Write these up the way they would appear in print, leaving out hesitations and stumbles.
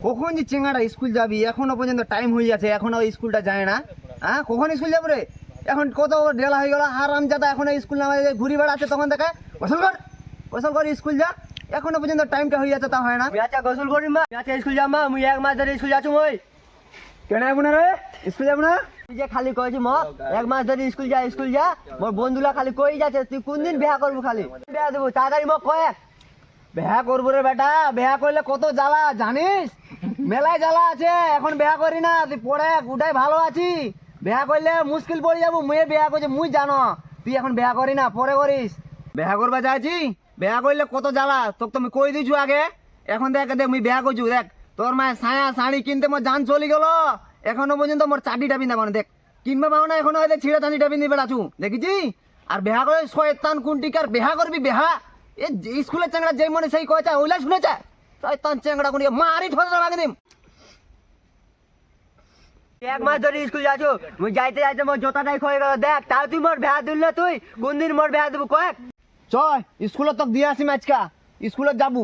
কখন যে চেঙ্গাটা স্কুল যাবি, এখনো পর্যন্ত টাইম হয়ে যাচ্ছে, এখনো স্কুলটা যায় না। হ্যাঁ, কখন স্কুল যাবো রে? এখন কত ডেলা হয়ে গেল, হারাম জাদা এখন স্কুল নামে ঘুরি বেড়াচ্ছে, তখন দেখে গোসল কর স্কুল যা। এখনো পর্যন্ত টাইমটা হয়ে যাচ্ছে, তা হয় না। আচ্ছা গোসল করি মা, আচ্ছা স্কুল যাম মা, মুই 1 মাস ধরে স্কুল যাচ্ছি। মই কেন যাবো না রে? স্কুল যাবো না? তুই যে খালি কইছি ম 1 মাস ধরে স্কুল যা। মোর বন্ধুরা খালি কই যাচ্ছে, তুই কোন দিন বিয়া করবো? খালি বিয়া দেবো তাড়াতাড়ি মোক কয়েক। বেহা করবো রে বেটা, বেহা করলে কত জ্বালা জানিস, মেলায় জ্বালা আছে। এখন বেহা করি না, তুই পড়ে উঠাই ভালো আছি। বেহা করলে মুশকিল পড়ে যাবো। মুই বেহা করছি, মুই জানো। তুই এখন বেহা করি না, পরে করিস। বেহা করবা যাচ্ছি, বেহা করলে কত জ্বালা তোকে তুমি কই দিছু আগে। এখন দেখ দেখ মুই বেহা করছু, দেখ তোর মায়ের ছায়া শাড়ি কিনতে মোর জান চলে গেল, এখনো পর্যন্ত মোর চাটিটা পিন্ধা মানে দেখ কিনবা পাও না, এখনো হয়তো ছিঁড়া চাঁদিটা পিন্ধি বেড়াছু দেখেছি। আর বেহা করে শয়তান কুন্টিকার বেহা করবি বেহা। এ স্কুলের চ্যাংড়া যেই মনে সেই কয়েছে, ওইলা শুনেছে শয়তান চ্যাংড়া কুন্টিকে মারি ঠোঁটা ভাঙে দিম। 1 মাস ধরে স্কুল যাচ্ছ, মুই যাইতে যাইতে মোর জোতাটাই ক্ষয়ে গেল। দেখ তাও তুই মোর বিয়া দিল না, তুই কোন দিন মোর বিয়া দেবো কয়েক। চল স্কুলে তোকে দিয়ে আসি আজকা, স্কুলে যাবো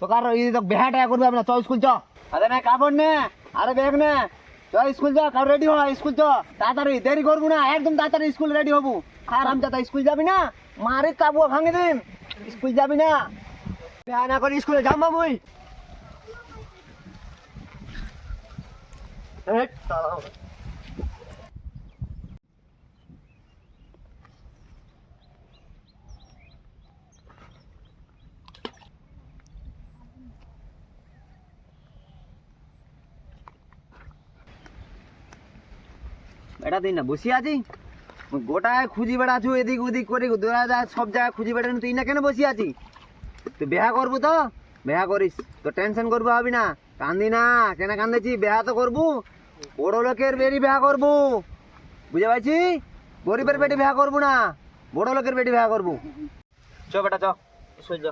তোকে আর বেহাটা করবে না। চ স্কুল চ, আরে না কাপড় নে, আরে ব্যাগ নে, চ স্কুল যা, কাপড় রেডি হ, স্কুল চ তাড়াতাড়ি, দেরি করবো না, একদম তাড়াতাড়ি স্কুল রেডি হবো। আর আমি যাতা স্কুল যাবি না, মারি কাবু ভাঙে দিম। স্কুল যাবি না, বিয়া না করে স্কুলে যাম মুই। বেটা তুই না বসে আছি, গোটায় খুঁজি বেড়াছু, এদিক ওদিক করে দৌড়া যায়, সব জায়গায় খুঁজি বেড়ানো, তুই না কেন বসে আছি? তুই বেহা করবো তো বেহা করিস, তো টেনশন করবো হবি না, কান্দি না। কেন কান্দেছি? বেহা তো করবো, বড় লোকের বেরি বেহা করবো, বুঝে পাইছি? গরিবের বেটি বেহা করবো না, বড় লোকের বেটি বেহা করবো। চ বেটা চ, স্কুল চ।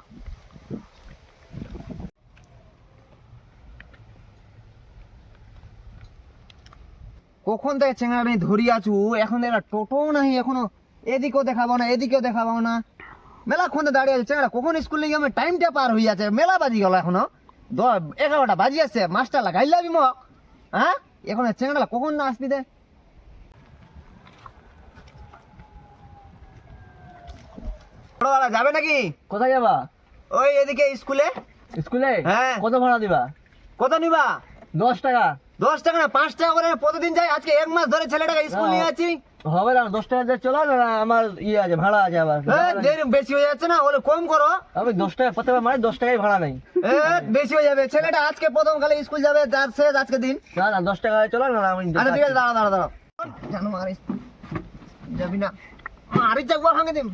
কখন থেকে চেঙ্গাটা নিয়ে ধরি আছু, এখন এরা টোটো নাই, এখনো এদিকেও দেখাবো না, এদিকেও দেখাবো না। মেলাক্ষণ তো দাঁড়িয়ে আছে চেঙ্গাটা, কখন স্কুলে গিয়ে আমার টাইমটা পার হয়ে যাচ্ছে, মেলা বাজি গেল এখনো 11টা বাজি আসছে, মাস্টার লাগাই লাবি ম। হ্যাঁ, এখন চেঙ্গাটা কখন না আসবি দে? যাবে নাকি? কোথায় যাবা? ওই এদিকে স্কুলে। স্কুলে? হ্যাঁ। কত ভাড়া দিবা? কত নিবা? 10 টাকা। 10 টাকা না, 5 টাকা করে প্রতিদিন যাই। আজকে 1 মাস ধরে ছেলেটাকে স্কুল নিয়ে আছি। হবে না, 10 টাকা দিয়ে চলো না, আমার ইয়ে আছে, ভাড়া আছে আবার। বেশি হয়ে যাচ্ছে না, ওগুলো কম করো। আমি 10 টাকা প্রত্যেকবার মানে 10 টাকাই ভাড়া নেই। বেশি হয়ে যাবে। ছেলেটা আজকে প্রথম খালি স্কুল যাবে, যার শেষ আজকে দিন। না না, 10 টাকা চলো না, আমি আচ্ছা ঠিক আছে, দাঁড়া দাঁড়া দাঁড়া, জানো মারিস যাবি না, মারিস যাবো ভাঙে দিন।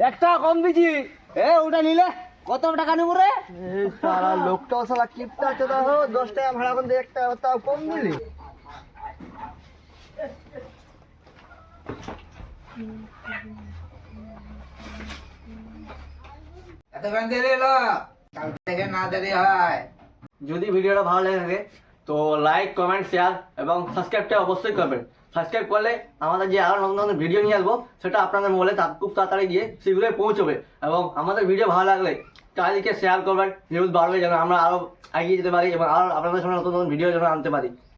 একটা কম দিছি। ওটা নিলে কত টাকা নেবো রে? সারা লোকটাও সারা কিপটা আছে, দেখো 10 টাকা ভাড়া করে একটা তাও কম দিলি। যদি ভিডিওটা ভালো লেগে থাকে তো লাইক, কমেন্ট, শেয়ার এবং সাবস্ক্রাইবটা অবশ্যই করবেন। সাবস্ক্রাইব করলে আমাদের যে আরো নতুন নতুন ভিডিও নিয়ে আসবো সেটা আপনাদের মোবাইলে খুব তাড়াতাড়ি গিয়ে শীঘ্রই পৌঁছবে। এবং আমাদের ভিডিও ভালো লাগলে চারিদিকে শেয়ার করবেন, ভিউজ বাড়বে, যেন আমরা আরো এগিয়ে যেতে পারি এবং আরো আপনাদের সামনে নতুন নতুন ভিডিও যেন আনতে পারি।